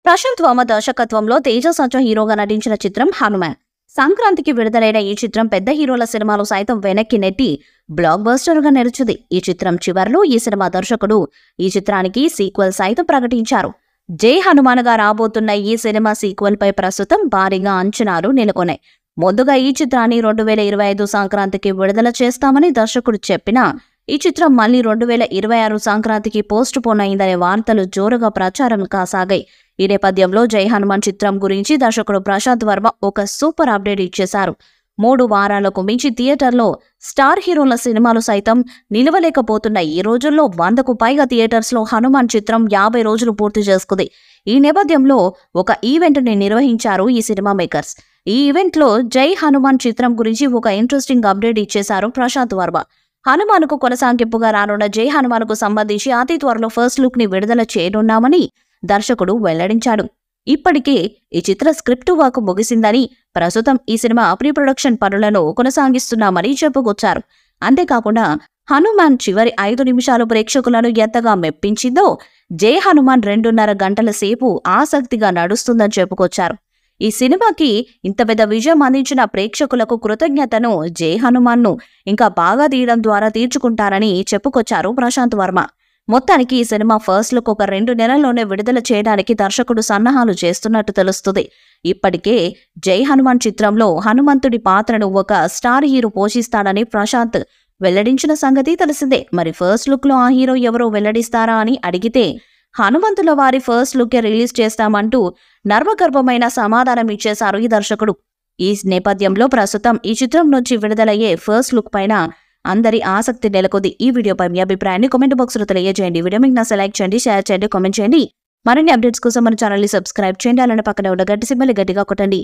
ప్రశాంత్ వర్మ దర్శకత్వంలో తేజ సజ్జా హీరోగా నటించిన చిత్రం హనుమాన్. సంక్రాంతికి విడుదలైన ఈ చిత్రం పెద్ద హీరోల సినిమాలు సైతం వెనక్కి నెట్టి బ్లాక్ బస్టర్ గా నిలిచింది. ఈ చిత్రం చివర్లో ఈ సినిమా దర్శకుడు ఈ చిత్రానికి సీక్వెల్ సైతం ప్రకటించారు. జై హనుమాన్ గా రాబోతున్న ఈ సినిమా సీక్వెల్ పై ప్రస్తుతం భారీగా అంచనాలు నెలకొన్నాయి. ముందుగా ఈ చిత్రాన్ని 2025 సంక్రాంతికి విడుదల చేస్తామని దర్శకుడు చెప్పినా ఈ చిత్రం మళ్లీ 2026 సంక్రాంతికి పోస్ట్ పోన్ అయిందనే వార్తలు జోరుగా ప్రచారం కాసాగాయి. ఈ నేపథ్యంలో జై హనుమాన్ చిత్రం గురించి దర్శకుడు ప్రశాంత్ వర్మ ఒక సూపర్ అప్డేట్ ఇచ్చేశారు. 3 వారాలకు మించి థియేటర్లో స్టార్ హీరోల సినిమాలు సైతం నిలవలేకపోతున్న ఈ రోజుల్లో 100కు పైగా థియేటర్స్ లో హనుమాన్ చిత్రం 50 రోజులు పూర్తి చేసుకుంది. ఈ నేపథ్యంలో ఒక ఈవెంట్ ని నిర్వహించారు ఈ సినిమా మేకర్స్. ఈ ఈవెంట్ లో జై హనుమాన్ చిత్రం గురించి ఒక ఇంట్రెస్టింగ్ అప్డేట్ ఇచ్చేశారు ప్రశాంత్ వర్మ. హనుమాన్కు కొనసాగింపుగా రానున్న జై హనుమాన్కు సంబంధించి అతి త్వరలో ఫస్ట్ లుక్ ని విడుదల చేయనున్నామని దర్శకుడు వెల్లడించాడు. ఇప్పటికే ఈ చిత్ర స్క్రిప్ట్ వర్క్ ముగిసిందని, ప్రస్తుతం ఈ సినిమా ప్రీ ప్రొడక్షన్ పనులను కొనసాగిస్తున్నామని చెప్పుకొచ్చారు. అంతేకాకుండా హనుమాన్ చివరి 5 నిమిషాలు ప్రేక్షకులను ఎంతగా మెప్పించిందో జై హనుమాన్ 2.5 గంటల సేపు ఆసక్తిగా నడుస్తుందని చెప్పుకొచ్చారు. ఈ సినిమాకి ఇంత పెద్ద విజయం అందించిన ప్రేక్షకులకు కృతజ్ఞతను జై హనుమాన్ను ఇంకా బాగా తీయడం ద్వారా తీర్చుకుంటారని చెప్పుకొచ్చారు ప్రశాంత్ వర్మ. మొత్తానికి ఈ సినిమా ఫస్ట్ లుక్ ఒక 2 నెలల్లోనే విడుదల చేయడానికి దర్శకుడు సన్నాహాలు చేస్తున్నట్టు తెలుస్తుంది. ఇప్పటికే జై హనుమాన్ చిత్రంలో హనుమంతుడి పాత్రను ఒక స్టార్ హీరో పోషిస్తాడని ప్రశాంత్ వెల్లడించిన సంగతి తెలిసిందే. మరి ఫస్ట్ లుక్ లో ఆ హీరో ఎవరో వెల్లడిస్తారా అని అడిగితే హనుమంతుల వారి ఫస్ట్ లుక్ రిలీజ్ చేస్తామంటూ నర్మగర్భమైన సమాధానం ఇచ్చేశారు ఈ దర్శకుడు. ఈ నేపథ్యంలో ప్రస్తుతం ఈ చిత్రం నుంచి విడుదలయ్యే ఫస్ట్ లుక్ పైన అందరి ఆసక్తి నెలకొంది. ఈ వీడియోపై మీ అభిప్రాయాన్ని కామెంట్ బాక్స్ లో తెలియజేయండి. వీడియో మీకు నచ్చితే లైక్ చేయండి, షేర్ చేయండి, కామెంట్ చేయండి. మరిన్ని అప్డేట్స్ కోసం మన ఛానల్ ని సబ్స్క్రైబ్ చేయండి. అలానే పక్కనే ఉన్న గంట సింబల్ గట్టిగా కొట్టండి.